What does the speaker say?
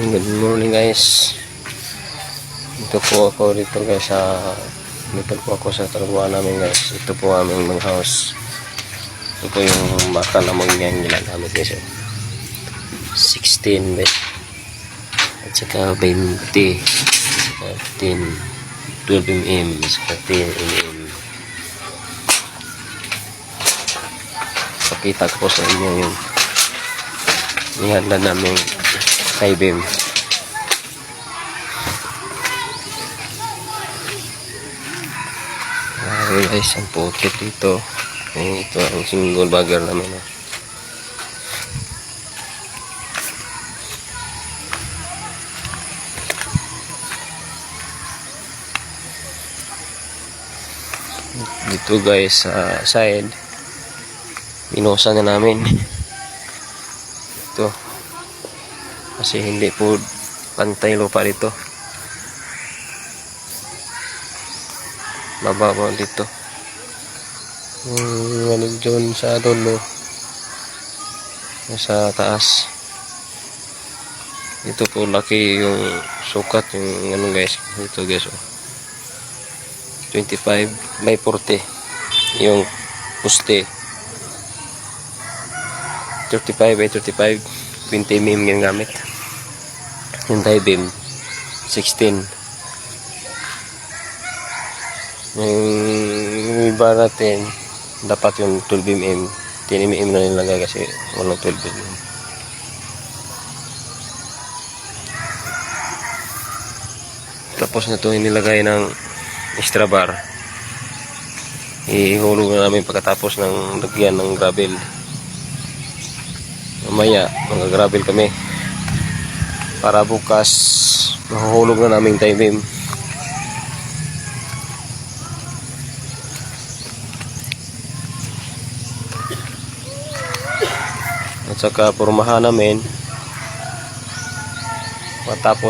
Good morning guys. Dito po ako dito guys dito po ako sa trabaho namin guys. Ito po aming mga house. Ito po yung baka na magiging ginagamit guys. 16 guys. At saka 20. Saka 10. 12 mm. Saka 10 mm. Pakita ko sa inyo yung ihanda namin high beam. Okay guys, ang pocket dito. Ito ang single bagger namin. Dito guys sa side, binuhusan na namin. Ito. Kasi hindi po pantay lupa dito. Mababaw dito. Ano dyan sa dulo. Sa taas. Ito po laki yung sukat yung ano guys. Ito guys. 25 by 40 yung poste. 35 by 35 20 mm yung gamit. Yung high beam 16. Yung iba natin dapat yung 12 mm 10 mm na nilagay kasi walang 12 mm. Tapos na ito nilagay ng extra bar. Ihulog na namin pagkatapos ng lagyan ng gravel. Mamaya mag-gravel kami para bukas mahuhulog na namin tie beam. At saka pormahan namin matapos